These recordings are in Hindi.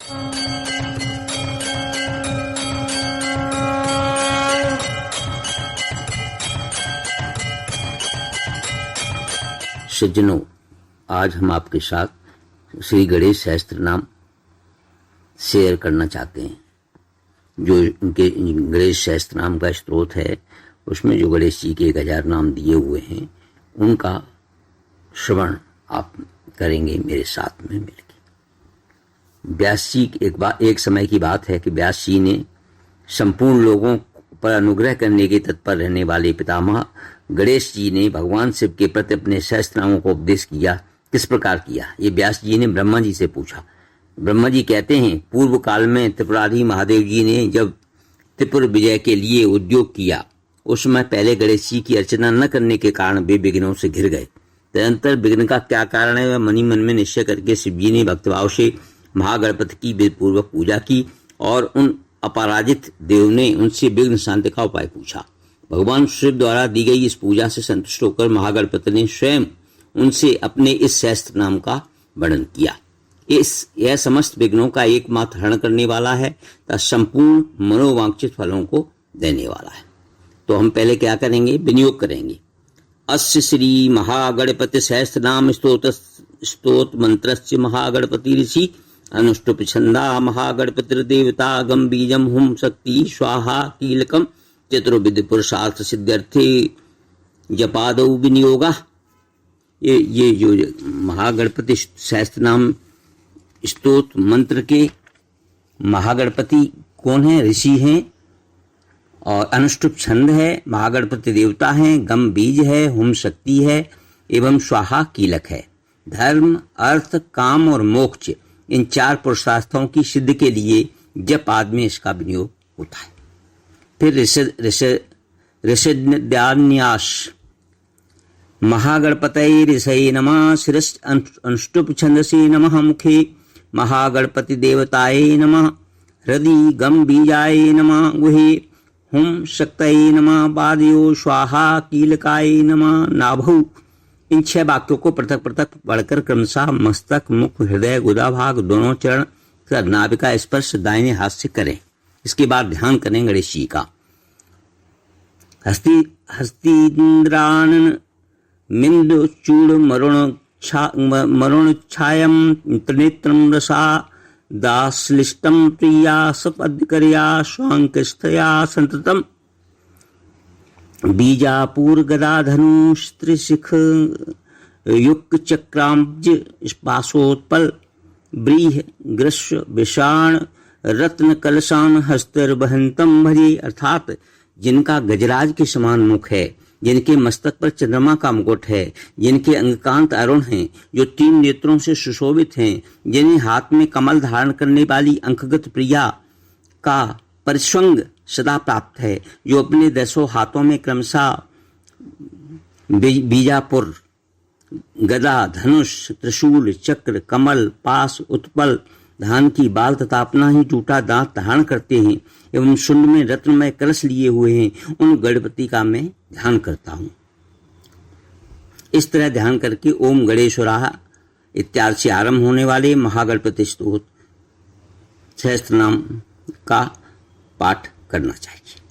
सज्जनों, आज हम आपके साथ श्री गणेश सहस्त्र नाम शेयर करना चाहते हैं। जो उनके गणेश सहस्त्र नाम का स्त्रोत है, उसमें जो गणेश जी के 1000 नाम दिए हुए हैं, उनका श्रवण आप करेंगे मेरे साथ में मिलकर। व्यास जी एक समय की बात है कि व्यास जी ने संपूर्ण लोगों पर अनुग्रह करने के तत्पर रहने वाले पितामह गणेश जी ने भगवान शिव के प्रति अपने सहस्त्र नामों को उपदेश किया। किस प्रकार किया, ये व्यास जी ने ब्रह्मा जी से पूछा। ब्रह्मा जी कहते हैं, पूर्व काल में त्रिपुराधि महादेव जी ने जब त्रिपुर विजय के लिए उद्योग किया, उस समय पहले गणेश जी की अर्चना न करने के कारण वे विघ्नों से घिर गए। तदनंतर विघ्न का क्या कारण है, वह मनी मन में निश्चय करके शिव जी ने भक्तिभाव से महागणपति की विधिपूर्वक पूजा की और उन अपराजित देव ने उनसे विघ्न शांति का उपाय पूछा। भगवान शिव द्वारा दी गई इस पूजा से संतुष्ट होकर महागणपति ने स्वयं उनसे अपने इस सहस्त्र नाम का वर्णन किया। यह समस्त विघ्नों का एकमात्र हरण करने वाला है तथा संपूर्ण मनोवांछित फलों को देने वाला है। तो हम पहले क्या करेंगे, विनियोग करेंगे। अस्य श्री महागणपति सहस्त्र नाम स्तोत्र मंत्रस्य महागणपति ऋषि अनुष्टुप छंदा महागणपति देवता गम बीजम हुम शक्ति स्वाहा कीलकम चतुर्विध पुरुषार्थ सिद्ध्यर्थे जपादौ विनियोगा। ये जो महागणपति सहस्त्र नाम स्तोत्र मंत्र के महागणपति कौन है, ऋषि हैं, और अनुष्टुप छंद है, महागणपति देवता हैं, गम बीज है, हुम शक्ति है एवं स्वाहा कीलक है। धर्म, अर्थ, काम और मोक्ष, इन 4 पुरुषार्थों की सिद्धि के लिए जप आदि में इसका विनियोग होता है। फिर ऋषिन्यास महागणपतये ऋषये नमः शिरस् अनुष्टुप छंदसे नमः मुखे महागणपति देवताये नमः हृदि गम बीजाये नमः गुहे हुम शक्तये नमः पादयो स्वाहा कीलकाये नमः नाभौ। इन 6 वाक्यों को पृथक पृथक पढ़कर क्रमशः मस्तक, मुख, हृदय, गुदा भाग, दोनों चरण तथा नाभिका स्पर्श दाहिने हाथ से करें। इसके बाद ध्यान करें गणेश जी का। हस्तीन्द्रानन मिंद चूड़ मरुण छायम त्रिनेत्रम रसा दासलिष्टम प्रिया सपद्कर्या स्वांकस्थया संततम बीजापुर गदाधनु त्रिशिख युक्त चक्राब्ज पाशोत्पल ब्रीह ग्रस्व विषाण रत्न कलशान हस्तर बहंतम भजे। अर्थात जिनका गजराज के समान मुख है, जिनके मस्तक पर चंद्रमा का मुकुट है, जिनके अंगकांत अरुण हैं, जो 3 नेत्रों से सुशोभित हैं, जिन्हें हाथ में कमल धारण करने वाली अंकगत प्रिया का परिस्वंग सदा प्राप्त है, जो अपने 10 हाथों में क्रमशः बीजापुर, गदा, धनुष, त्रिशूल, चक्र, कमल, पाश, उत्पल, धान की बाल तथा अपना ही टूटा दांत धारण करते हैं एवं शुंड में रत्नमय कलश लिए हुए हैं, उन गणपति का मैं ध्यान करता हूँ। इस तरह ध्यान करके ओम गणेश्वराः इत्यादि से आरंभ होने वाले महागणपति स्तोत्र सहस्त्र नाम का पाठ करना चाहिए।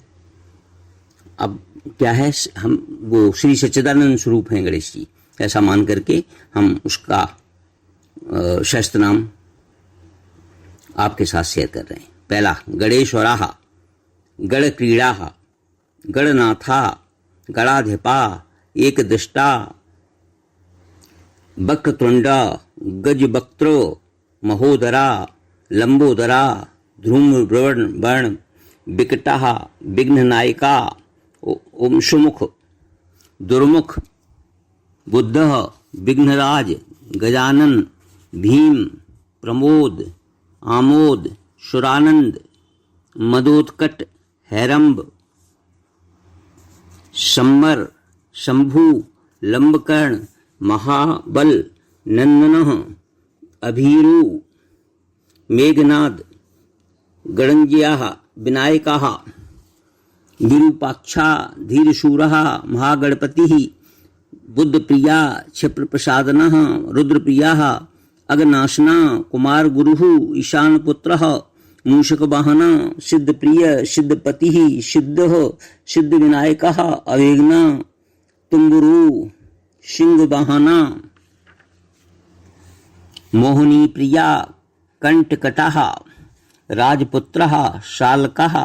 अब क्या है, हम वो श्री सच्चिदानंद स्वरूप हैं गणेश जी, ऐसा मान करके हम उसका सहस्त्र नाम आपके साथ शेयर कर रहे हैं। पहला, गणेश्वराः गण क्रीडाः गणनाथा गणाधिपा एकदृष्टा वक्रतुंडा गजवक्त्रो महोदरा लंबोदरा ध्रुववर्ण विकटः विघ्ननायका ओम सुमुख दुर्मुख बुद्धः विघ्नराज गजानन भीम प्रमोद आमोद सुरानंद मदोत्कट हैरंब शम्बर शंभु लंबकर्ण महाबल नंदनः अभीरु मेघनाद गणंज्याः विनायकाः विरूपाक्षा धीरशूरः महागणपतिः बुद्धप्रिया क्षिप्रप्रसादनः रुद्रप्रियाः अगनाशना कुमार गुरुः ईशान पुत्रः मूषक वाहन सिद्ध प्रिय सिद्धपति सिद्धः सिद्ध विनायकः अवेग्न तुम्बुरु सिंह वाहना मोहिनी प्रिया कंटकटः राजपुत्रः शालकः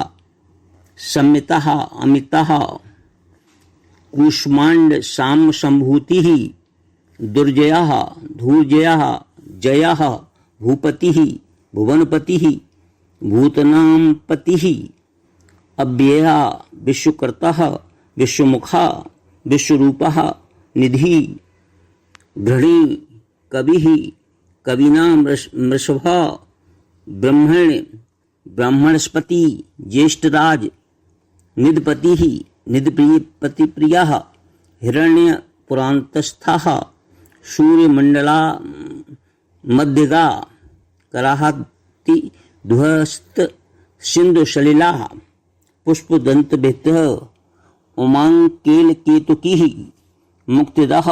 संमितः अमितः कूष्मांड साम संभूतिः दुर्जयः धूर्जयः जयः भूपतिः भुवनपतिः भूतनामपतिः अव्ययः विश्वकर्तः विश्वमुखः विश्वरूपः निधि घृणी कविः कविनां मृषभः ब्रह्मणस्पति ज्येष्ठराज निधपतिः निधप्रियः हिरण्यपुरान्तस्थः सूर्यमण्डला मध्यगा कराहति दुहस्त सिंधुसलिला पुष्पदन्तभितः उमाङ्केलकेतुकीः मुक्तिदः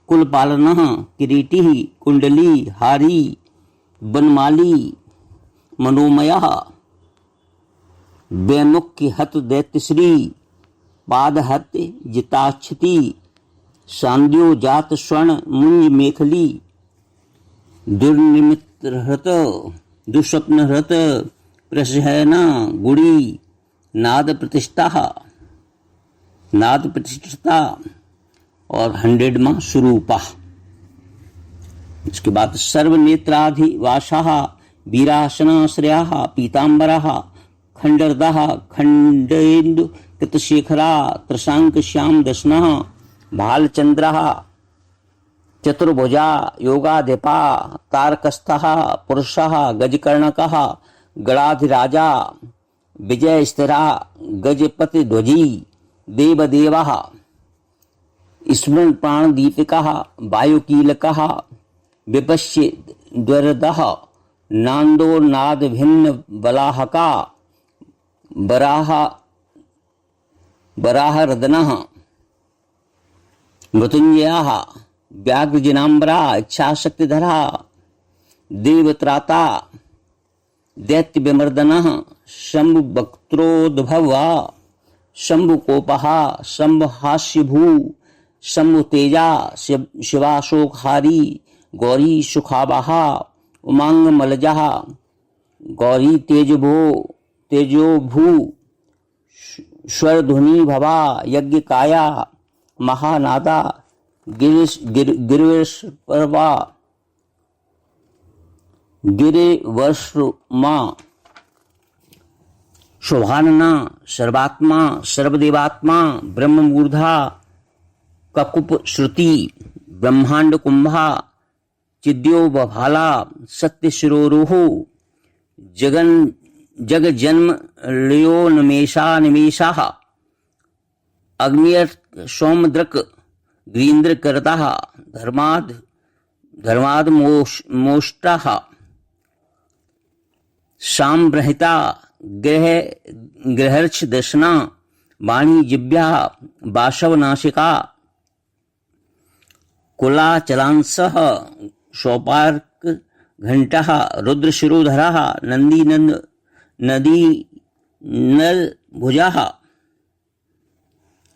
कुलपालनः किरीटिः कुण्डली हारी बनमाली मनोमयः वैमुख्य हत दैत्यश्री पादहत जिताक्षति सांद्यो जात स्वर्ण मुंज मेखली दुर्निमित्त दुस्वप्न हृत प्रसहना गुड़ी नाद प्रतिष्ठा और 100वां स्वरूपा। इसके बाद सर्वनेत्राधिवासः वीरासनाश्रयः पीताम्बरः खंडरदः खंडेन्दु कृतशेखरा त्रशांक श्याम दशनः भालचंद्रः चतुर्भुजा योगाधिपा तारकस्थः पुरुषः गजकर्णकः गणाधिराजा विजयस्थिरा गजपतिध्वजी देवदेवः स्मरण प्राणदीपिकः वायुकीलकः विपश्य द्वरदः नांदो नाद भिन्न बलाहका बराहरदनः मृत्युंजयः व्याघ्रजिनाम्बरा इच्छाशक्तिधरः देवत्राता दैत्यविमर्दनः शम्भुवक्त्रोद्भवः शम्भुकोपः शम्भुहास्यभू शम्भुतेजा शिवाशोकहारी गौरी सुखावः उमांगमलजः गौरी तेजोभू स्वरध्वनि भवा यज्ञकाया महानादा गिरिवर्षपर्वा गिरिवर्षमा शोभानना सर्वात्मा सर्वदेवात्मा ब्रह्ममूर्धा ककुप श्रुति ब्रह्मांड कुंभा चिद्यो बभाला सत्य शिरोरुहो जग जन्म लियो निमेषाः अग्नियर सोमद्रक ग्रीन्द्र करतः धर्माद मोष्टः साम्ब्रहिता ग्रहर्ष दर्शना वाणी जिभ्या वाशवनाशिका कुलाचलांसः शौपार्क घंटः रुद्रशिरोधरः नदी नल भुजः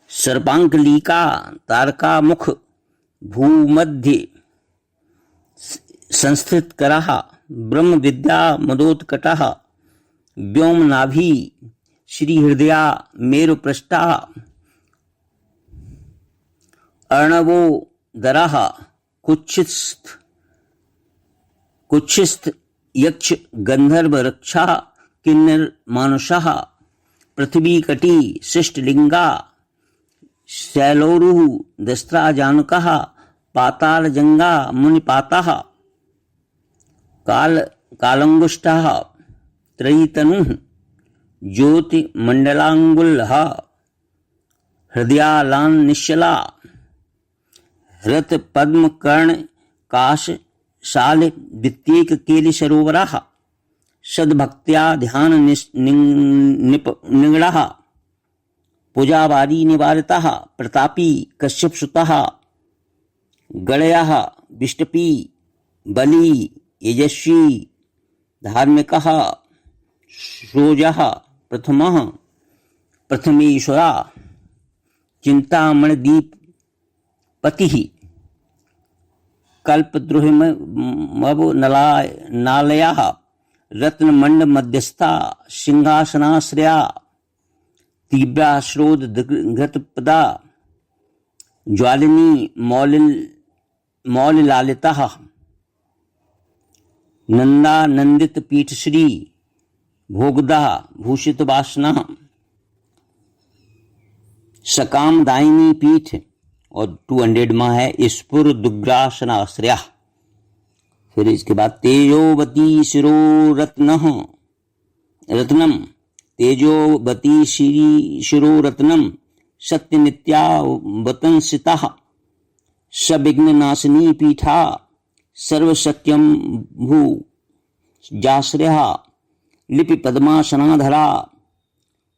सर्पांकलिका तारका मुख भूमध्य संस्थित करः ब्रह्म विद्या मदोत्कटः व्योम नाभि श्री हृदया मेरुपृष्ठा अर्णवो दरः कुच्छिस्थ यक्ष गंधर्व रक्षा किन्नर मानुषः पृथ्वी कटी शिष्टलिंगा शैलोरुः दस्त्रा जानकः पाताल जंगा मुनिपातः कालंगुष्टः त्रयीतनुः ज्योति मंडलांगुलः हृदयालान निश्चला हृत पद्म कर्ण काश शाल वित्तीक केलि सरोवरः सद्भक्त्या ध्यान निगड़ः पूजावारी निवारितः प्रतापी कश्यप सुतः गणयः विष्टपी बली यजस्वी धार्मिकः श्रोजः प्रथमेश्वरा चिंतामणिदीपतिः कल्पद्रुहिमवनलायाः रत्नमण्डमध्यस्था सिंहासनाश्रया तीव्राश्रोदघृतपदा ज्वालिनी मौलिलालितः नंदानंदितपीठश्री भोगदा भूषितवासना सकामदायिनी पीठ और 200 में है स्फुर दुग्रासनाश्रया। फिर इसके बाद तेजोवती शिरो रत्नम तेजोवती शिरो रत्नम सत्यनित्यावतंसिता सविघ्ननाशिनी पीठा सर्वशक्यं भू जाश्रया लिपि पद्मासनाधरा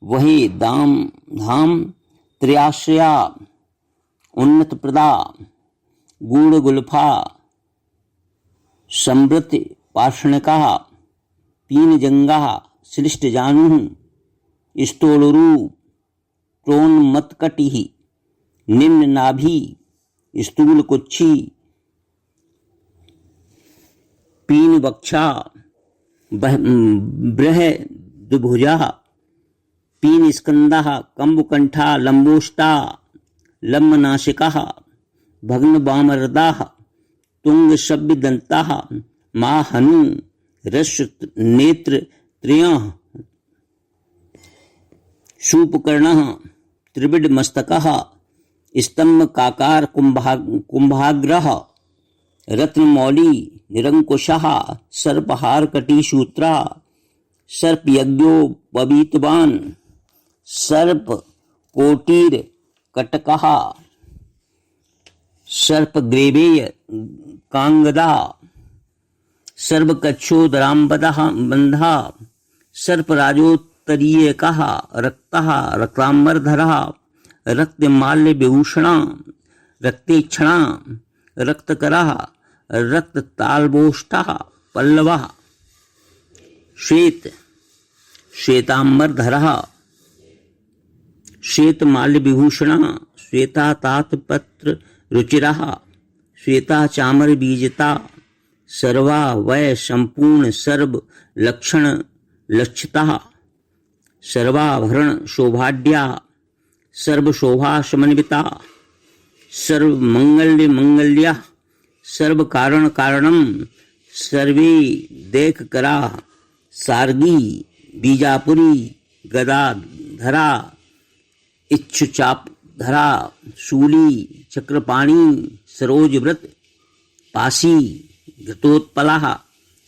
वही धाम त्रयाश्रया उन्नत प्रदा गूढ़ गुल्फा समृत पाषणिका पीन जंगा श्लिष्ट जानु स्तोलुरु प्रोन्मत्कटि निम्न नाभि स्थूल कुच्छी पीन वक्षा बृहद्भुजा पीन स्कंदा कंबुकंठा लंबोष्टा लम्बनासिका भग्न वामरदा तुंग शब्ददंता माहनु रस नेत्र त्रय शूपकर्ण त्रिविड मस्तक स्तंभ काकार कुंभाग्रह रत्नमौली निरंकुशः सर्पहार कटिसूत्रा सर्प यज्ञोपवीतवान सर्प कोटीर कटकः सर्प ग्रेवेय कांगदा सर्प कच्छोदरांबदा बंधा सर्प राजोत्तरीयकः रक्तः रक्तांबरधरः रक्तमाल्य विभूषणा रक्तेक्षणा रक्तकरः रक्ततालबोष्ठः पल्लवः श्वेतांबरधरः श्वेतमाल्य विभूषणः श्वेतातातपत्र रुचिरः श्वेता चामर बीजता सर्वा वय संपूर्ण सर्व लक्षण लक्षिता सर्वाभरण शोभाढ्या सर्व शोभा समन्विता सर्व मंगल्य मंगल्या सर्व कारण कारणम सर्वे देख करा सारगी बीजापुरी गदाधरा इच्छुचाप धरा शूली चक्रपाणी सरोजव्रत पासी घृतोत्पला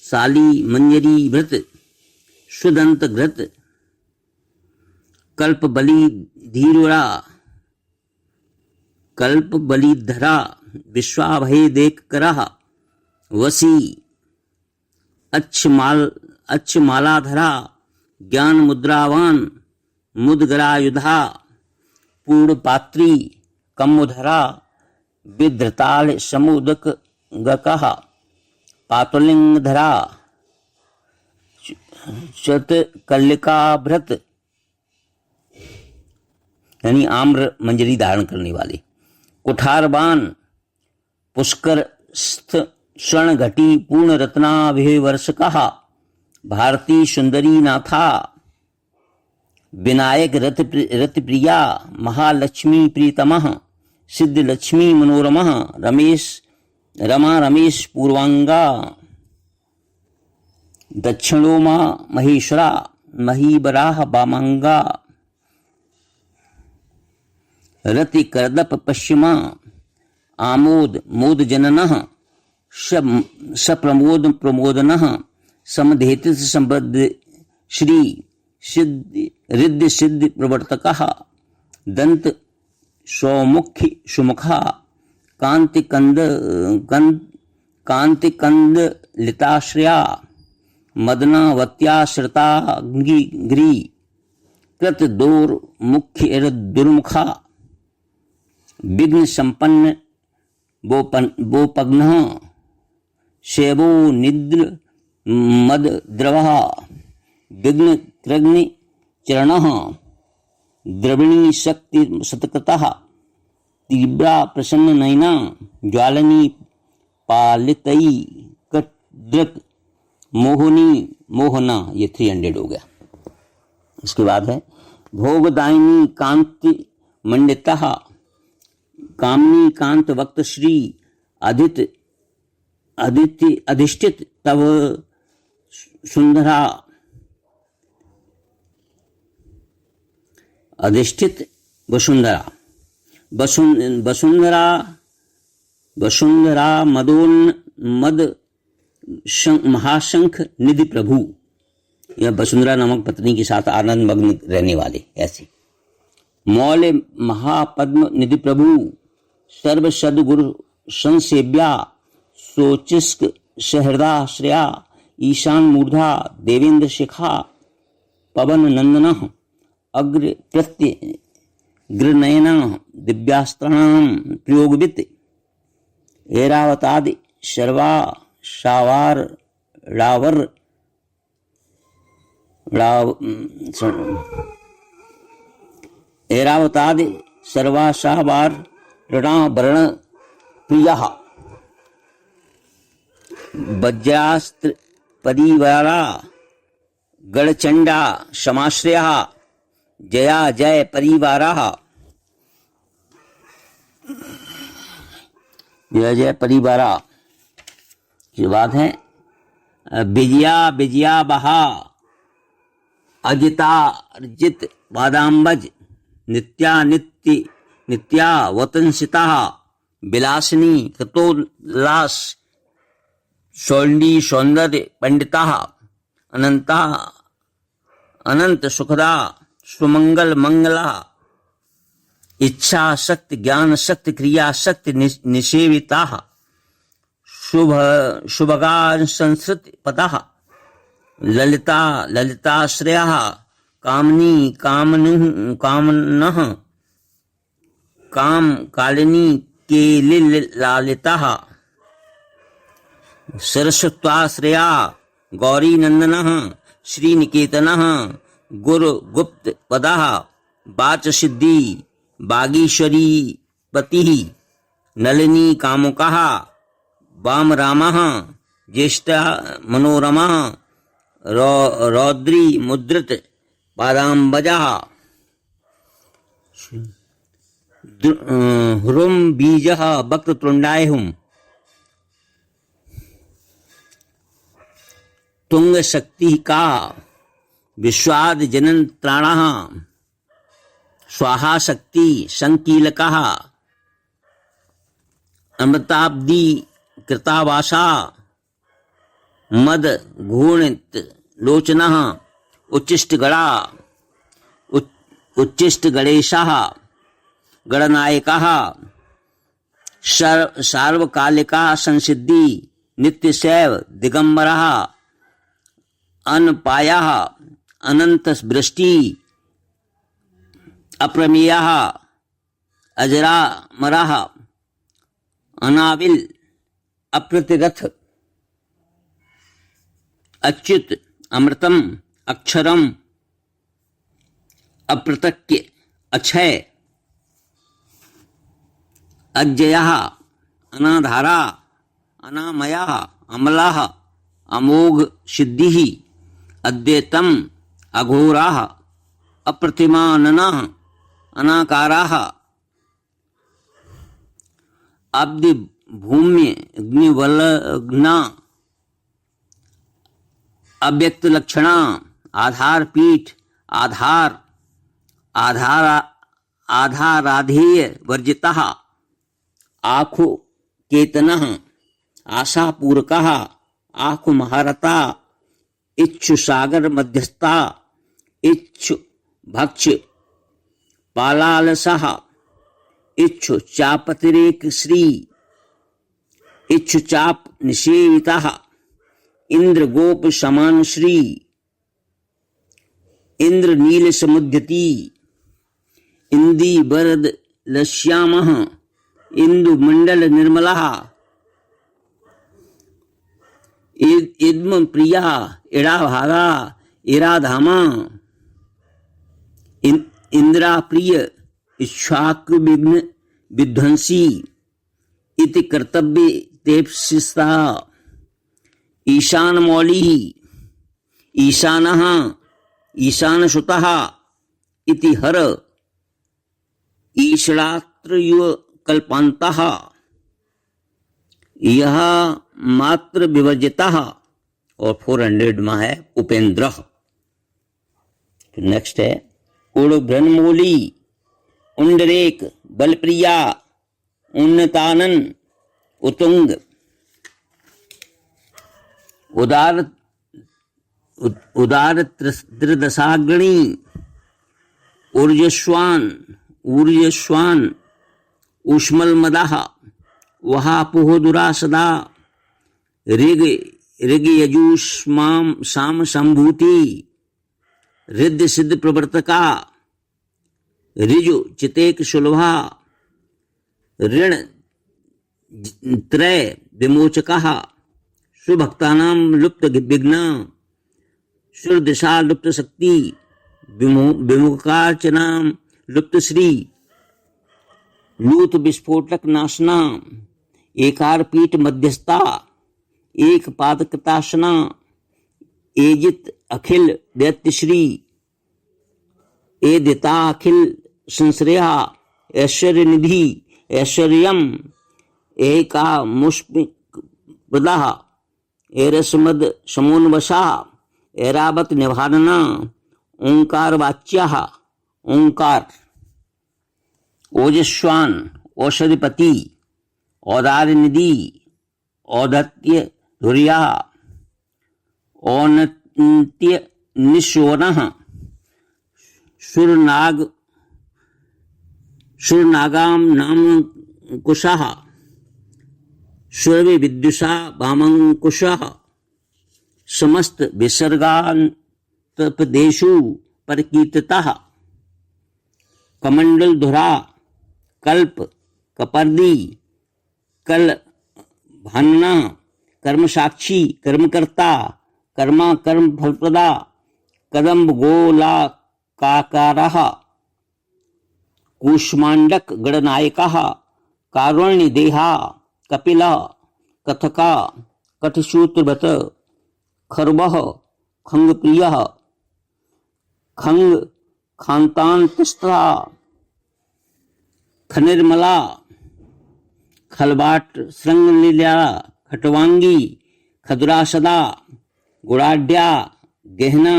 साली मंजरी व्रत सुदंत घृत कल्प बलि धीरुरा कल्प बलिधरा विश्वाभय देख करह वसी अच्छमालाधरा ज्ञान मुद्रावान मुदगरायुधा पूर्णपात्री कमुधरा विधृताल समुदक गकः पातुलिंगधरा शतकल्लिकाभृत यानी आम्र मंजरी धारण करने वाले कुठारबान पुष्कर स्वर्ण घटी पूर्ण रत्नाभिवर्षकः भारती सुंदरी नाथा विनायक रथ प्रिया महालक्ष्मी प्रीतमः सिद्ध लक्ष्मी मनोरमः रमा रमेश पूर्वांगा दक्षिणोमा महेश्वरा महीबराह वामांगा रति करदप पश्चिमा आमोद मोद जननः सप्रमोद प्रमोदनः समधेति संबद्ध श्री रिद्ध सिद्ध प्रवर्तकः दंत सौमुखी सुमुखा कांतिकंद लिताश्रया मदनावत्याश्रिताग्री कृत दोर मुख्य दुर्मुखा विघ्न संपन्न बोपग्न शैवो निद्र मद द्रवः विघ्न कृग्नि चरणः द्रविणी शक्ति सतकृतः तीव्रा प्रसन्न नयना ज्वालनी पालितई कद्रक मोहनी मोहना। ये 300 हो गया। इसके बाद है भोगदायिनी कांति मंडितः कामनी कांत वक्त श्री आदित्य अधिष्ठित तव सुंदरा अधिष्ठित वसुंधरा वसुंधरा मद महाशंख निधि प्रभु। यह वसुंधरा नामक पत्नी के साथ आनंद मग्न रहने वाले ऐसे। मौल्य महापद्म निधि प्रभु सर्व सदगुरु संसेव्या सोचिस्क सहृदा श्रेया ईशान मूर्धा देवेंद्र शिखा पवन नंदन अग्र प्रत्य गृनयना दिव्यास्त्राणाम प्रयोगवित ऐरावतादि सर्वा शावार रावर ऐरावतादि सर्वा शावार ऋणावरण प्रिया वज्रास्त्र परिवारा गणचंडा समाश्रया जया जय परिवारा। जय जय परिवारा की बात है। विजया विजया बहा अजिता अर्जित वादाम्बज नित्या नित्य नित्या वतंसिता विलासिनी कृतोल्लास सौंडी सौंदर्य पंडिता अनंता अनंत सुखदा सुमंगल मंगला इच्छा शक्ति ज्ञान शक्ति क्रिया शक्ति निषेविता शुभ शुभगा संस्कृति पता ललिता ललिताश्रया कामनी कामनः काम कालिनी केलिलालिता सरस्वत्वाश्रया गौरी नंदनः श्रीनिकेतनः गुरु गुप्त पदः वाच सिद्धि बागीश्वरी पति नलिनी कामुकः वाम रामः ज्येष्ठ मनोरमा रौद्री मुद्रित पादाम्बजः ह्रुम बीजः वक्रतुंडाय हुम तुंग शक्ति का विश्वाद जनन त्राणः स्वाहा शक्ति संकीलकः अमृताब्दी कृतावासा मद घूर्णित लोचनः उच्चिष्ट गणा उच्चिष्ट गणेशः गणनायकः सार्वकालिका संसिद्धि नित्यशैव दिगंबरः अनपायः अनंत वृष्टि अप्रमेयः अजरामरः अनाविल अप्रतिगत अच्युत अमृतम अक्षरम अप्रतक्य अक्षय अज्जयः अनाधारा अनामयः अमलः अमोघ सिद्धिः अद्वैतम अघोराः अप्रतिमाननः अनाकाराः अब्धि भूम्य अग्निवलग्ना अव्यक्त लक्षणा आधार पीठ आधार आधाराधेय वर्जितः आखु केतनः आशापूर्वकः आखु महारता इच्छु सागर मध्यस्था इच्छु भक्ष पालालसः इच्छु चापतिरेक श्री इच्छु चाप निषेवितः इंद्र गोप समान श्री इंद्र नील समुद्यति इंदी वरद लश्यामः इंदु मंडल निर्मलः इद्म प्रिया इड़ा भागा इरा धामा इंद्रा प्रिय इच्छाक विघ्न विध्वंसी इति कर्तव्य तेप्सिस्ता ईशान मौली ईशानः ईशानसुतः इति हर ईषणात्रयुव कल्पान्तः यह मात्र विवर्जितः और 400 में है उपेंद्र। नेक्स्ट है उड़ ब्रह्ममूली उंडरेक बलप्रिया उन्नतानन उतुंग उदार त्रिदशाग्नि ऊर्जस्वान ऊष्मलमदः वहापुः दुरासदा ऋग यजुष्माम साम संभूति रिद्ध सिद्ध प्रवर्तका ऋजु चितेक सुलभा ऋण त्रय विमोचकः सुभक्तानां लुप्त विघ्न सुरदिशा लुप्त शक्ति विमुखार्चनां लुप्त श्री लूत विस्फोटक नाशना एकार पीठ मध्यस्था एक पादकताशना एजित अखिल दैत्यश्री एदिता अखिल संश्रया ऐश्वर्य निधि ऐश्वर्यम एका मुष्पिदा एरसमद समोन्वशा ऐरावत निभानना ओंकार वाच्या ओंकार ओजस्वान औषधिपति औदार्य निधि औदत्य धुर्या औन्नत्य निशोनः सुरनागाम नाम कुशः सुरभि विद्युषा वामंकुशः समस्त विसर्गान्तपदेषु परकीर्तितः कमंडल धुरा कल्प कपर्दी कल भान्ना कर्म साक्षी कर्मकर्ता कर्मा कर्म फलप्रदा कदम्ब गोलाकारः कूष्मांडक गणनायकः कारुण्य देहा कपिल कथका कठसूत्रवत खर्वः खंगप्रियः खंग खान्तान्तस्था खनिर्मला खलबाट श्रृंगलीला खटवांगी खदुरासदा गुणाढ्या गहना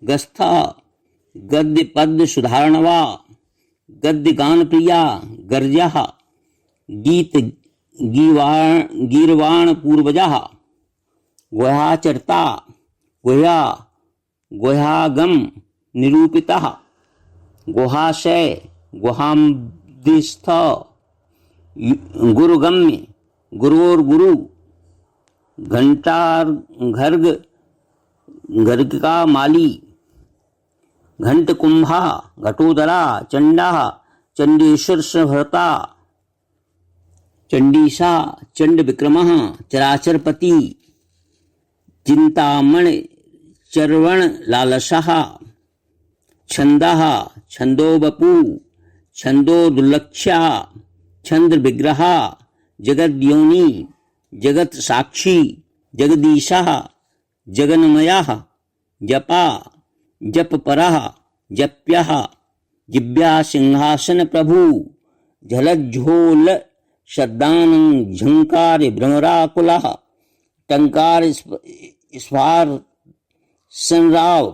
गस्था गद्य पद्य सुधारणवा गद्य गान प्रिया गर्जा गीत गीर्वाण पूर्वजा गुहाचरता गुहागम निरूपितः गुहाशय गुहाम्दिस्थ गुरुगम्य गुरोर गुरु घंटार घर्ग का माली घंट कुंभा घटोदरा चंडा चंडीश्वर भरता चंडीशा चंड विक्रमः चराचरपति चिंतामण चरवण लालसः छंदः छंदो बपू छंदो दुर्लक्ष्या छंद्र विग्रह जगद्योनि जगत साक्षी जगदीशः जगन्मयः जपा जप परः जप्यः जिव्या सिंहासन प्रभु झलज्झोल शब्दान झंकार भ्रमराकुलः टंकार स्फार संराव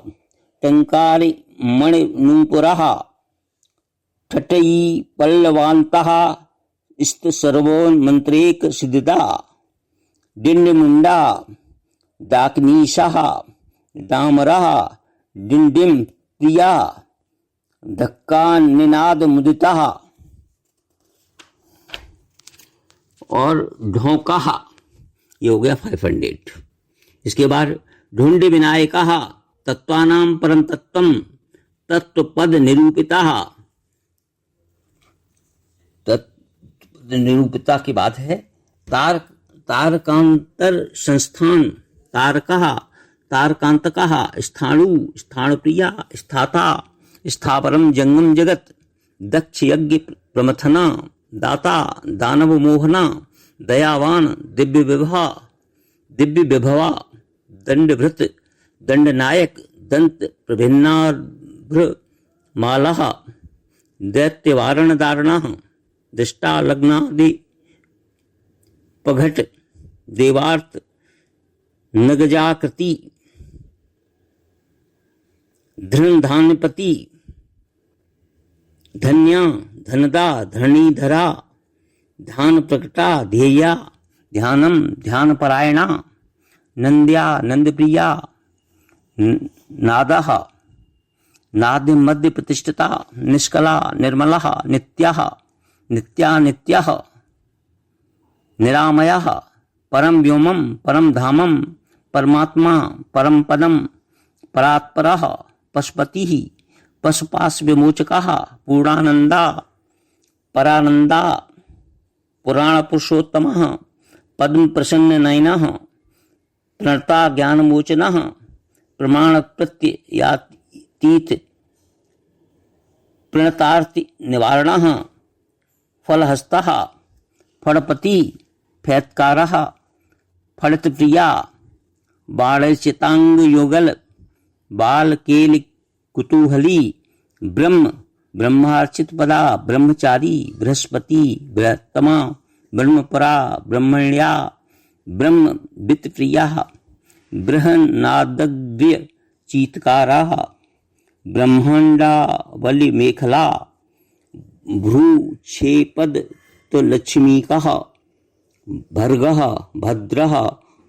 टंकार मणिनूपुरः ठटई पल्लवान्तः स्त सर्वोन मंत्रेक सिद्धा डिंडमुंडा दाकनीशः दामरः डिंडिम प्रिया धक्का निनाद मुदितः और ढोका ये हो गया 500। इसके बाद ढूंढ विनायकः तत्वानां परम तत्वम तत्वपद निरूपितः निरूपिता की बात है तारकांतर संस्थान तारकः तारकांतकः स्थाणु स्थाणुप्रिया स्थाता स्थापरम जंगम जगत दक्ष यज्ञ प्रमथना दाता दानव मोहना दयावान दिव्य विभवा दंडभृत दंडनायक दंत प्रभिन्नाभ्र मालः दैत्यवारण दारणः दृष्टा लग्नादि पघट देवार्थ नगजाकृति धृण धान्यपति धन्या धनदा धरणीधरा ध्यान प्रकटा ध्येया ध्यानम ध्यानपरायणा नंद्या नंदप्रिया नादः नाद्य मध्य प्रतिष्ठिता निष्कला निर्मलः नित्यः नित्या नित्यः निरामयः परम व्योमम परम धामम परमात्मा परम पदम परात्परः पशुपतिः पशुपाश विमोचकः पूर्णानंदा परानंदा पुराण पुरुषोत्तमः पद्म प्रसन्न नयनः प्रणता ज्ञानमोचनः प्रमाण प्रत्ययातीत प्रणतार्ति निवारणः फलहस्तः फड़पति फैत्कारः फलित प्रिया बालचितांग योगल बाल केल कुतूहली ब्रह्म ब्रह्मार्चित पदा ब्रह्मचारी बृहस्पति बृहत्तमा ब्रह्मपरा ब्रह्मण्या ब्रह्म वित्त प्रिया बृहन्नादग्र्य चीतकारा ब्रह्मांडावली मेखला भ्रू छेपद तो लक्ष्मीकः भर्गः भद्रः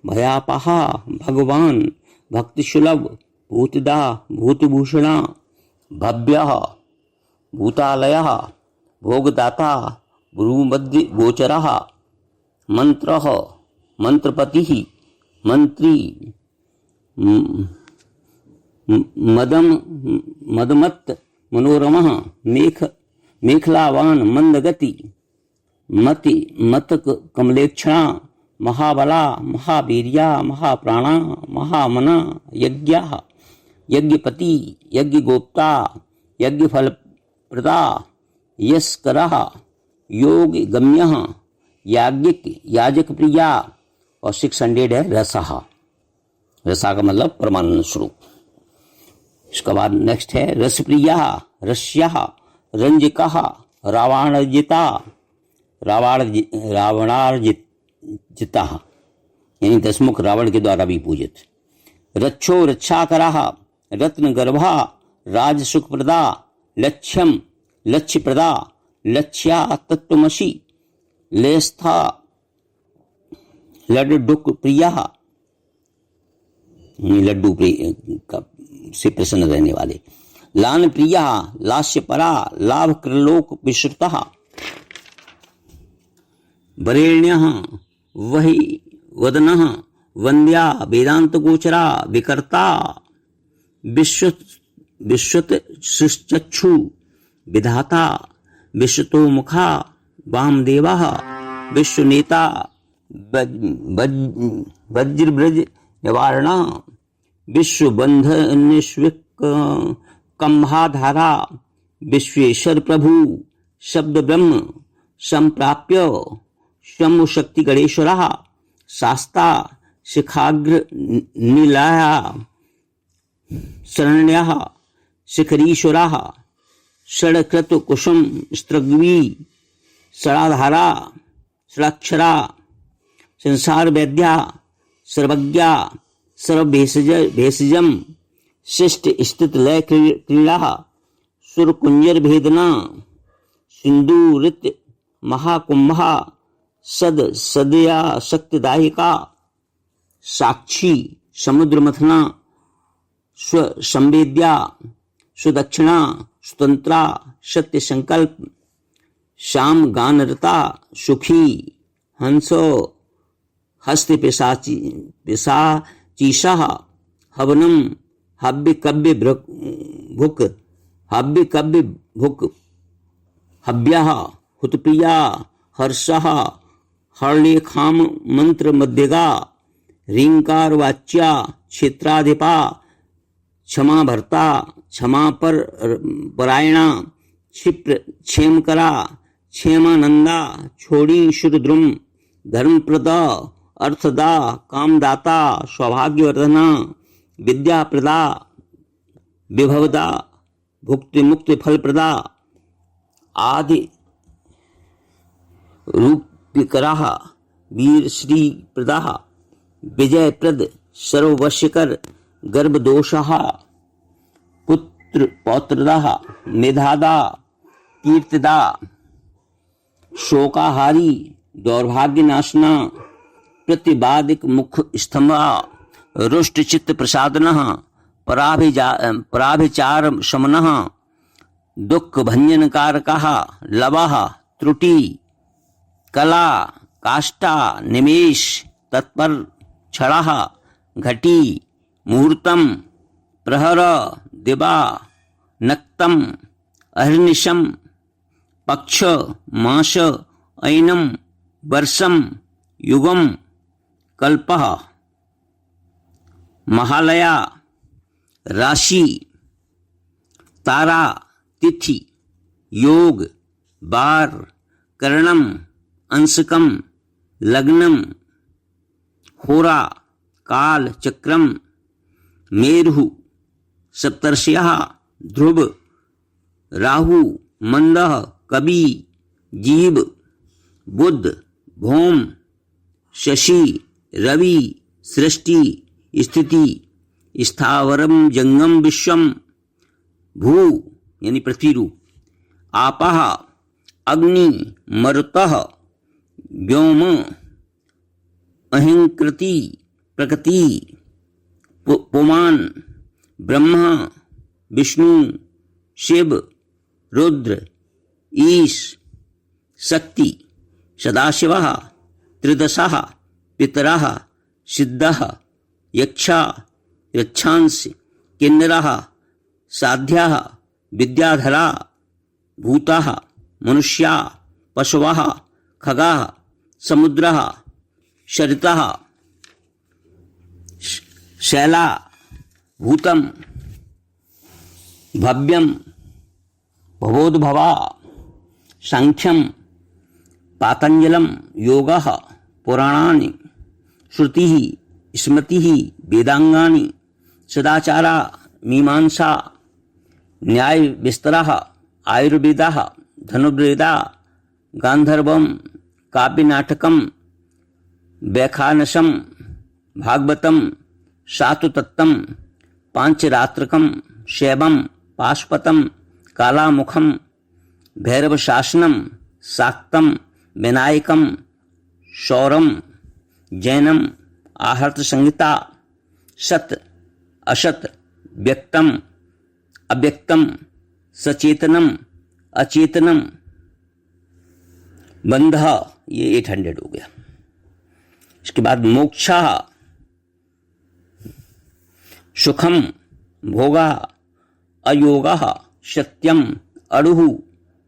भयापः भगवान भक्तिशुलभ भूतदा भूतभूषणा भव्यः भूतालयः भोगदाता भ्रूमध्य गोचरः मंत्रः मंत्रपतिः मंत्री मदमत्त मनोरमः मेखलावान मंदगति मति मतक कमलेक्षणा महाबला महावीर्या महाप्राणा महामना यज्ञा यज्ञपति यज्ञगोप्ता यज्ञफलप्रदा यस्करः योग गम्यः याज्ञिक याजक प्रिया और 600 है रसः। रसा का मतलब परमानंद स्वरूप। इसके बाद नेक्स्ट है रसप्रिया रस्यः रंजिकः रावणार्जिता रावणार्जिता यानी दशमुख रावण के द्वारा भी पूजित। रक्षो रक्षाकरः रत्नगर्भा राजसुखप्रदा लक्ष्यम लक्ष्यप्रदा लक्ष्या तत्त्वमसि लेस्था लड्डुक प्रिया लड्डू से प्रसन्न रहने वाले। लान प्रिया लास्य परा लाभ कृलोक विश्रुतः वरेण्यः वही वदनः वंद्या वेदांत गोचरा विकर्ता विश्वत चक्षु विधाता विश्वतो मुखा वामदेवः विश्वनेता वज्रब्रज निवारणा विश्वबंधनिष्विक कंभाधारा विश्वेश्वर प्रभु शब्द ब्रह्म संप्राप्य शंभु शक्ति गणेश्वरः शास्ता शिखाग्र नीलाया शरण्यः शिखरीश्वरः षडकृत कुसुम स्त्रग्वी षडाधारा षडाक्षरा संसार वैद्या सर्वज्ञा सर्वभेषजम शिष्ट स्थित लय क्रीड़ा सुरकुंजर भेदना सिंधुरित महाकुंभा सद सदया शक्तिदायिका साक्षी समुद्र मथना स्व संवेद्या सुदक्षिणा स्वतंत्रा सत्य संकल्प श्याम गानरता सुखी हंसो हस्त पिशाचीशः हवनम हव्य कव्य भुक हव्य कव्य भुक हव्यः हुतप्रिया हर्षः हर्लेखाम मंत्र मध्यगा ह्रींकार वाच्या क्षेत्राधिपा क्षमा भर्ता क्षमा पर परायणा क्षिप्र क्षेमकरा क्षेमानंदा छोड़ी शुद्रुम धर्मप्रदा अर्थदा कामदाता सौभाग्यवर्धना विद्याप्रदा विभवदा भुक्ति मुक्ति फलप्रदा आदि रूपकरा वीर श्री प्रदा विजयप्रद सर्ववश्यकर गर्भदोषः पुत्र पौत्रदा मेधादा कीर्तिदा शोकाहारी दौर्भाग्यनाशना प्रतिबादिक मुख स्तंभा रुष्ट चित्त प्रसादनः पराभिचार शमनः दुख भंजन कारकः लवः त्रुटि कला काष्ठा निमेष तत्पर क्षणः घटी मुहूर्तम प्रहर दिवा नक्तम अहर्निशम पक्ष मास ऐनम वर्षम युगम कल्पः महालया राशि तारा तिथि योग बार करणम अंशकम लग्नम होरा काल चक्रम मेरु सप्तर्षयः ध्रुव राहु मंदः कवि जीव बुध भौम शशि रवि सृष्टि स्थिति स्थावरम जंगम विश्वम भू यानी पृथ्वी रूप आपः अग्नि मरुतः व्योम अहिंकृति प्रकृति पुमान ब्रह्मा विष्णु शिव रुद्र ईश शक्ति सदाशिवः त्रिदशः पितरः सिद्धः यक्षा यक्षांस किन्नरः साध्यः विद्याधरा भूताः मनुष्या पशवः खगाः समुद्रः शरितः शैला भूतम भव्यम भवोद्भवा सांख्यम पातंजलम योगः पुराणानि श्रुतिः स्मृतिः वेदांगानि सदाचारा मीमांसा न्याय विस्तरः आयुर्वेदः धनुर्वेदा गांधर्वम काव्यनाटकम व्याख्यानसम भागवतम सातुतत्तम पांचरात्रकम शैवम पाशुपतम कालामुखम भैरवशासनम शाक्तम विनायकम शौरम जैनम आहर्त संहिता सत असत व्यक्तम अव्यक्तम सचेतनम अचेतनम बंध ये 800 हो गया। इसके बाद मोक्षा सुखम भोगा अयोगा सत्यम अड़ुः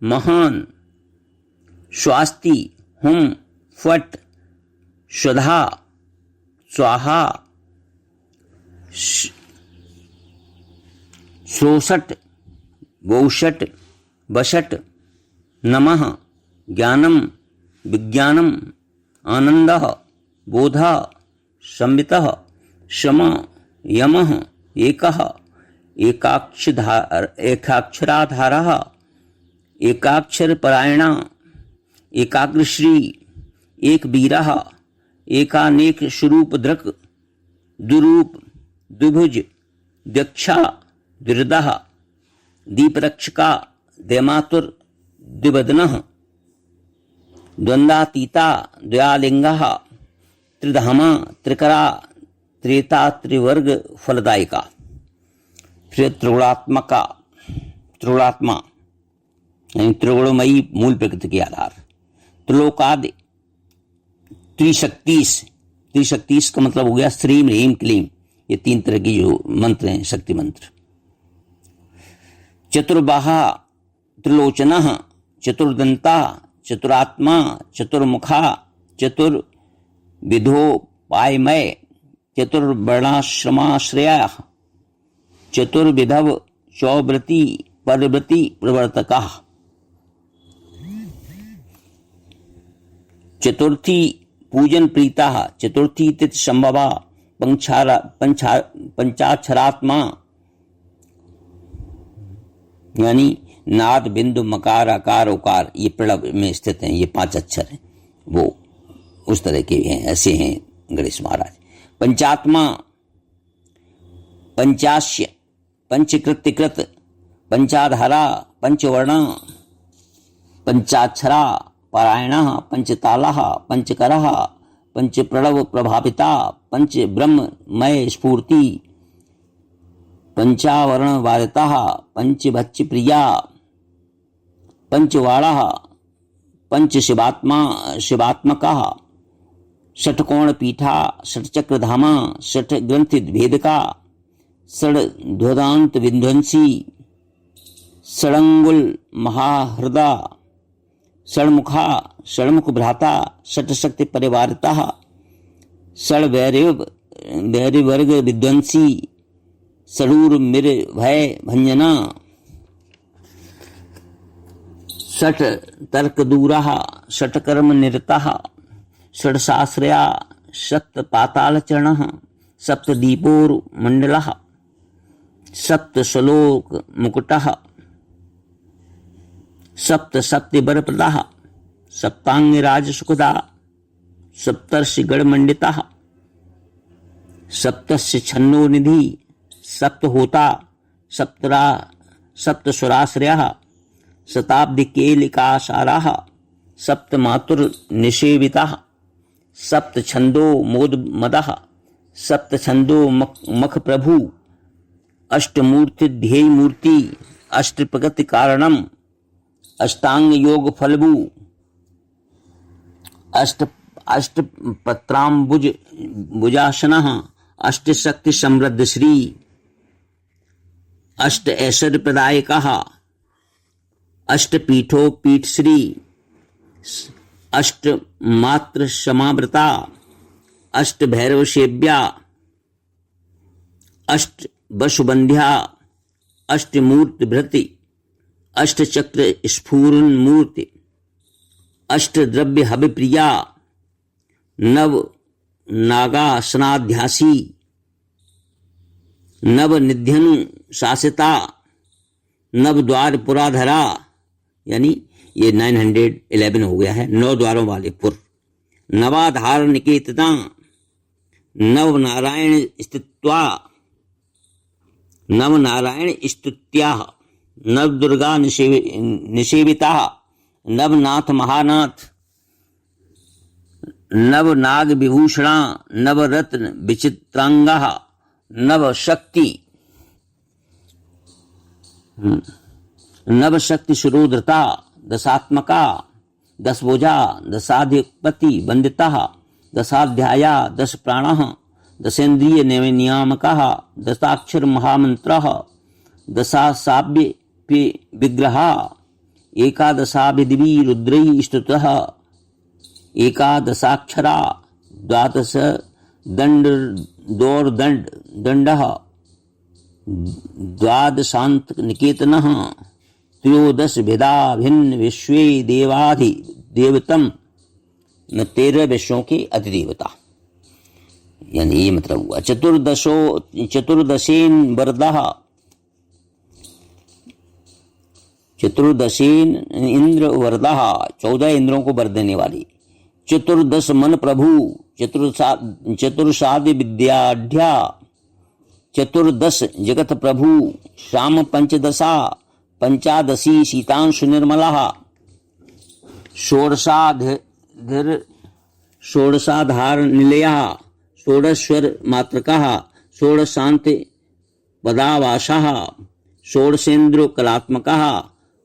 महान स्वास्ति हुम फट स्वधा स्वाहा सोषट वौषट वषट नमः ज्ञानम विज्ञानम आनंदः बोधः संवितः शम यमः एकः एकाक्षराधारः एकाक्षरपरायणा एकाग्रश्री एक वीरः एकानेक स्वरूप दृक् दुरूप द्विभुज दक्षा दुर्दः दीपरक्षका दैमातुर द्विवदनः द्वंद्वातीता द्वयालिंगः त्रिधामा त्रिकरा त्रेता त्रिवर्ग फलदायिका। फिर त्रिगुणात्मका त्रिगुणात्मा यानी त्रिगुणमयी मूल प्रकृति के आधार त्रिलोकादि त्रिशक्तिस का मतलब हो गया श्रीम ह्रीम क्लीम, ये 3 तरह की जो मंत्र हैं शक्ति मंत्र। चतुर्बाहा त्रिलोचनः चतुर्दंता चतुरात्मा चतुर्मुखा चतुर्विधोपायमय चतुर्वर्णाश्रमाश्रयाः चतुर्विधव चौव्रती परव्रती प्रवर्तकाः। चतुर्थी पूजन प्रीताः चतुर्थी तिथि संभवा पंचाक्षरात्मा यानी नाद बिंदु मकार आकार उकार ये प्रणव में स्थित हैं, ये 5 अक्षर हैं, वो उस तरह के हैं, ऐसे हैं गणेश महाराज। पंचात्मा पंचाश्य पंचकृत्यकृत पंचाधारा पंचवर्ण पंचाक्षरा पारायणः पंचतालः पंचकरः पंच प्रणव प्रभाविता पंच ब्रह्ममय स्फूर्ति पंचावरण वारितः पंचभच्च प्रिया पंचवाणः पंच शिवात्मकः षट्कोण पीठा षट्चक्रधामा षट ग्रंथि भेदका षड्ध्वदांत विध्वंसी षडंगुल महाहृदा षण्मुखा षण्मुख भ्राता षट्शक्ति परिवारिता षड्वैरिवर्ग विध्वंसी षडूर मिर भय भंजना षट तर्क दूरा षट कर्म निरता षड्शास्त्रया सप्त पाताल चरण सप्त दीपोर मंडल सप्त श्लोक मुकुट सप्त सप्ति बरप्रदा सप्तांग राज सुखदा सप्तर्षि गण मंडिता सप्तस्य छन्नो निधि सप्त होता सप्त सुराश्रयः शताब्दी केलिकासाराः सप्त मातुर निषेविताः सप्त छंदो मोद मदः सप्त छंदो मख प्रभु अष्टमूर्ति ध्येय मूर्ति अष्ट प्रगति कारणम अष्टांग योग फलभु अष्ट पत्रांबुज भुजासनः अष्ट शक्ति समृद्ध श्री अष्ट ऐश्वर्य प्रदायकः अष्ट पीठो पीठ श्री अष्ट मात्र समावृता अष्ट भैरव सेव्या अष्ट वसुबंध्या अष्ट मूर्ति भृति अष्ट चक्र स्फुरन मूर्ति अष्ट द्रव्य हवि प्रिया नव नागासनाध्यासी नव निध्यनु शासिता नव द्वार पुराधरा यानी ये 911 हो गया है, 9 द्वारों वाले पुर नवाधार निकेतना नव नारायण स्थित्वा नव नारायण स्तुत्या नव दुर्गा निषेविता नवनाथ महानाथ नव नाग विभूषणा नव रत्न विचित्रांगा नव शक्ति नव शक्ति सुरोधृता दशात्मका दशभुजा दशाधिपति वंदिता दशाध्याया दश प्राणः दशेन्द्रिय नियामकः दशाक्षर महामंत्रः दशासाव्य विग्रह एकादशाभिदिवि रुद्रैः स्तुतः एकादशाक्षरा द्वादश दंडः द्वादशांत निकेतनः त्रयोदश भेदा भिन्न विश्वे देवाधि देवतम 13 विश्वों के अधिदेवता यानी ये मतलब हुआ। चतुर्दशेन वरदः चतुर्दशेन इंद्र वरदः 14 इंद्रों को वर देने वाली चतुर्दश मन प्रभु चतुर्सादि विद्याढ़ चतुर्दश जगत प्रभु श्याम पंचदशा पंचादशी शीतांशु निर्मला षोडशाधार निलया षोडश्वर मात्रकः षोडशांत पदावासः षोडशेन्द्रो कलात्मकः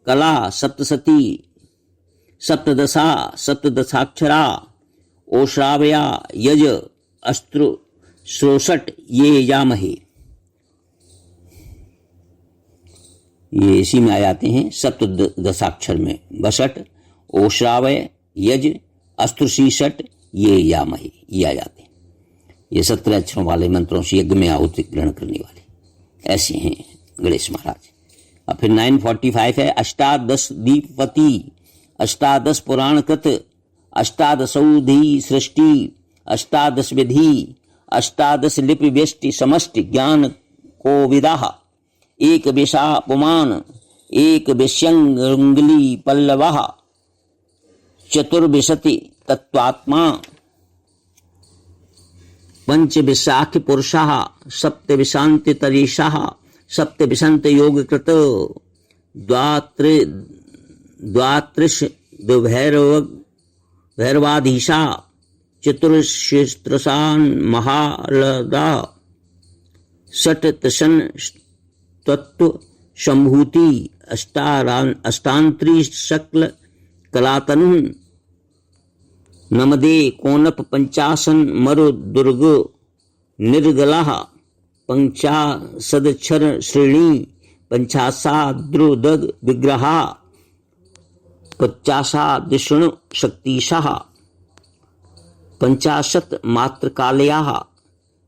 कला सप्तशती सप्तदशा सप्तदशाक्षरा ओश्रावया यज अस्त्र श्रोषट ये यामहे ये इसी में आ जाते हैं सप्तदशाक्षर में बसट ओश्रावय यज अस्त्र शीषट ये यामहे ये आ जाते हैं। ये 17 अक्षरों वाले मंत्रों से यज्ञ में आहुति ग्रहण करने वाले ऐसे हैं गणेश महाराज। अब फिर 945 है अष्टादश दीपवती, अष्टादश पुराण कृत, अष्टादशौधि सृष्टि, अष्टादश विधि, अष्टादश लिपि व्यष्टि समष्टि ज्ञान को विदाह, एक विशापुमान, एक विष्यंगुली पल्लवः, चतुर्विशति तत्वात्मा, पंच विशाख पुरुषः, सप्त विशांत तरीषः, सप्त विशंत योग कृत, द्वात्रिश भैरवाधीशा, चतुर्शिस्त्रसान महालदा, षट तशन तत्व संभूति, अष्टांतरी शक्ल कलातनु, नमदे कोनप पंचासन मरु दुर्ग निर्गलाः, पंचाशदक्षर श्रेणी, पंचाशाद्रुदग विग्रहा, पचाशादिष्णु शक्तिशाः, पंचाशत मात्रकालयाः,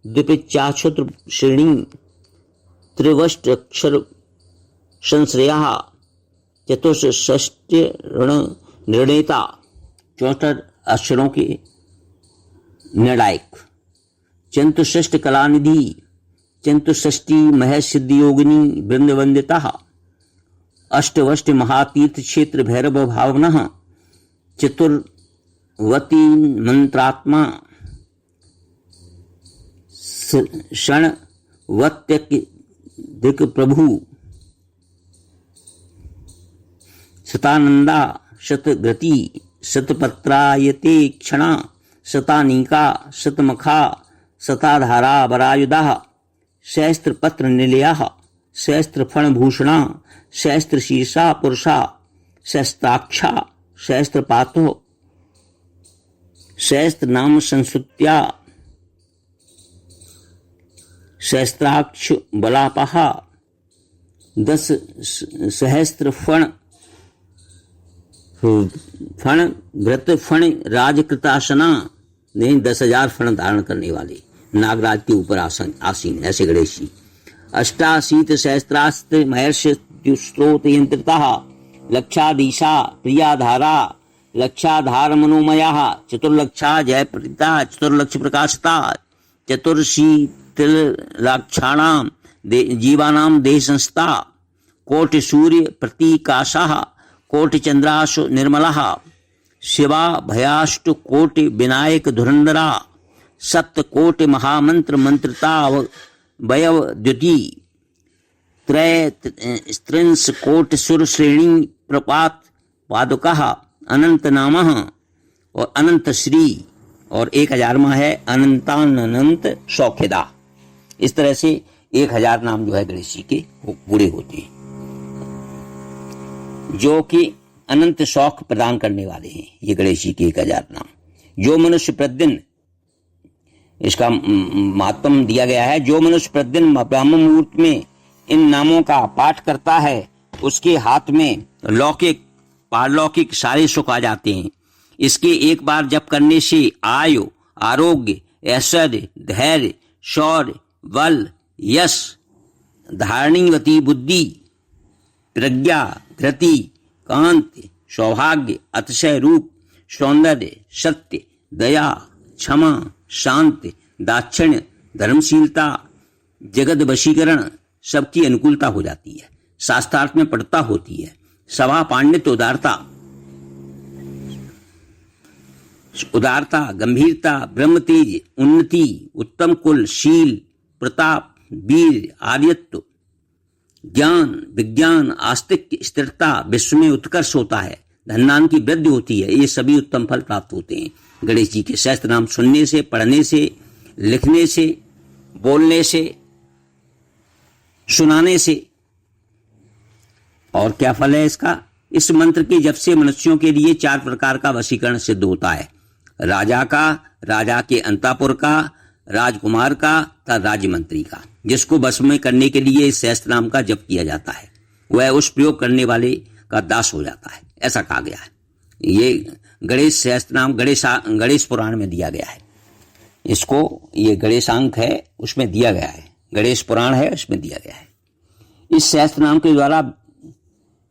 द्विपचाशत श्रेणी, त्रिवष्टक्षर संश्रयाः, चतुष्षष्टि निर्णेता, 64 अक्षरों के निर्णायक, चतुष्षष्टि कलानिधि, चतुष्षष्टि महसिद्धि योगिनी वृंदवंदिता, अष्टवष्टि महातीर्थ क्षेत्र भैरव भावनः, चतुर्वती मंत्रात्मा, षण्वत्यक प्रभु, शतानंदा, शतग्रति, शतपत्रायते क्षणा, शतानीका, शतमखा, शताधारा वरायुधा, सहस्त्रपत्र निलयाः, सहस्त्रफणभूषणा, सहस्त्रशीर्षा पुरुषा, सहस्त्राक्षा, सहस्त्रपातो, सहस्त्रनाम संसुत्या, सहस्त्राक्ष बलापः, 10 सहस्त्र फण व्रत फण राजकृतासना, नहीं 10,000 फण धारण करने वाले नागराज के ऊपर आसीन ऐसे गणेश जी। अष्टाशीत सहस्त्रास्त्र महर्षि स्त्रोत यंत्रिता, लक्षाधीशा प्रियाधारा, लक्षाधार मनोमया, चतुर्लक्षा जयप्रीता, चतुर्लक्ष प्रकाशता, चतुर्शीतलाक्षाणाम जीवानाम देह संस्था, कोटि सूर्य प्रतीकाशाः, कोटि चंद्राशु निर्मलः, शिवा भयाष्टु कोटि विनायक धुरंधरा, सप्त कोटि महामंत्र मंत्रता वयव द्युति, त्रिंश कोटि सुर श्रेणी प्रपात पादुकः, अनंत नामः और अनंत श्री, और 1000वां है अनंतानंत सौख्यदा। इस तरह से 1000 नाम जो है गणेश जी के पूरे होते हैं, जो कि अनंत शौक प्रदान करने वाले हैं। ये गणेश जी के 1000 नाम। जो मनुष्य प्रतिदिन, इसका महत्व दिया गया है, जो मनुष्य प्रतिदिन ब्राह्मण मुहूर्त में इन नामों का पाठ करता है उसके हाथ में लौकिक पारलौकिक सारे सुख आ जाते हैं। इसके एक बार जप करने से आयु, आरोग्य, ऐश्वर्य, धैर्य, शौर्य, बल, यश, धारणीवती बुद्धि, प्रज्ञा, धृति, कांति, सौभाग्य, अतिशय रूप, सौंदर्य, सत्य, दया, क्षमा, शांति, दाक्षिण्य, धर्मशीलता, जगत वशीकरण सबकी अनुकूलता हो जाती है। शास्त्रार्थ में पढ़ता होती है। सभा पांडित्य, उदारता, गंभीरता, ब्रह्म तेज, उन्नति, उत्तम कुल, शील, प्रताप, वीर, आर्यत्व, ज्ञान, विज्ञान, आस्तिक्य, स्थिरता, विश्व में उत्कर्ष होता है, धनान की वृद्धि होती है। ये सभी उत्तम फल प्राप्त होते हैं गणेश जी के सहस्त्र नाम सुनने से, पढ़ने से, लिखने से, बोलने से, सुनाने से। और क्या फल है इसका? इस मंत्र के जप से मनुष्यों के लिए 4 प्रकार का वशीकरण सिद्ध होता है। राजा का, राजा के अंतापुर का, राजकुमार का तथा राज्य मंत्री का। जिसको वश में करने के लिए इस सहस्त्र नाम का जप किया जाता है वह उस प्रयोग करने वाले का दास हो जाता है, ऐसा कहा गया है। ये गणेश सहस्त्र नाम गणेश पुराण में दिया गया है। इसको ये गणेशांक है उसमें दिया गया है, गणेश पुराण है उसमें दिया गया है। इस सहस्त्र नाम के द्वारा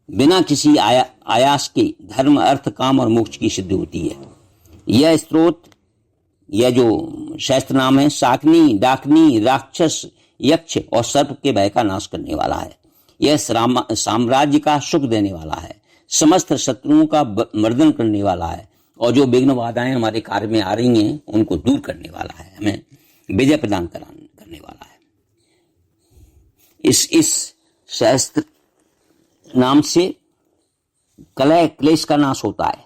बिना किसी आयास के धर्म, अर्थ, काम और मोक्ष की सिद्धि होती है। यह स्तोत्र, यह जो सहस्त्र नाम है, शाकनी, डाकनी, राक्षस, यक्ष और सर्प के भय का नाश करने वाला है। यह साम्राज्य का सुख देने वाला है, समस्त शत्रुओं का मर्दन करने वाला है और जो विघ्न बाधाएं हमारे कार्य में आ रही हैं उनको दूर करने वाला है, हमें विजय प्रदान करने वाला है। इस सहस्त्र नाम से कलह क्लेश का नाश होता है,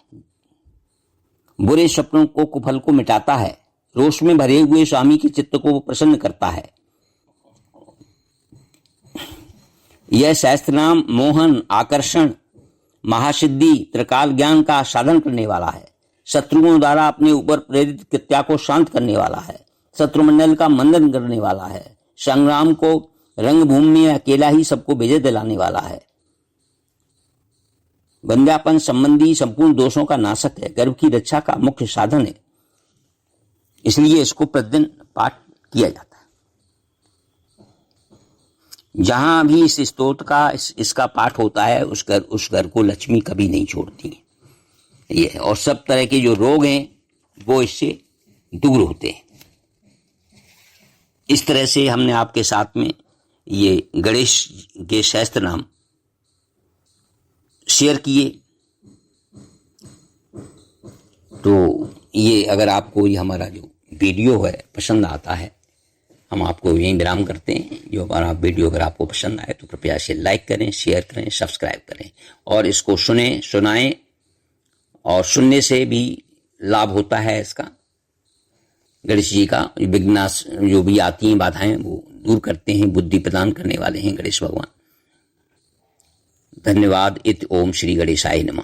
बुरे सपनों को, कुफल को मिटाता है, रोष में भरे हुए स्वामी के चित्त को प्रसन्न करता है। यह सहस्त्र नाम मोहन, आकर्षण, महासिद्धि, त्रिकाल ज्ञान का साधन करने वाला है, शत्रुओं द्वारा अपने ऊपर प्रेरित कृत्या को शांत करने वाला है, शत्रुमंडल का मंदन करने वाला है, संग्राम को रंगभूमि में अकेला ही सबको विजय दिलाने वाला है, बंध्यापन संबंधी संपूर्ण दोषों का नाशक है, गर्भ की रक्षा का मुख्य साधन है। इसलिए इसको प्रतिदिन पाठ किया जाता है। जहां भी इस स्तोत्र का इसका पाठ होता है उस घर को लक्ष्मी कभी नहीं छोड़ती ये, और सब तरह के जो रोग हैं वो इससे दूर होते हैं। इस तरह से हमने आपके साथ में ये गणेश के सहस्त्र नाम शेयर किए। तो ये अगर आपको ये हमारा जो वीडियो है पसंद आता है, हम आपको यहीं विराम करते हैं। जो हमारा वीडियो अगर आपको पसंद आए तो कृपया इसे लाइक करें, शेयर करें, सब्सक्राइब करें और इसको सुनाएं। और सुनने से भी लाभ होता है इसका। गणेश जी का विघ्नाश जो भी आती हैं बाधाएं वो दूर करते हैं, बुद्धि प्रदान करने वाले हैं गणेश भगवान। धन्यवाद। इति ओम श्री गणेशाय नमः।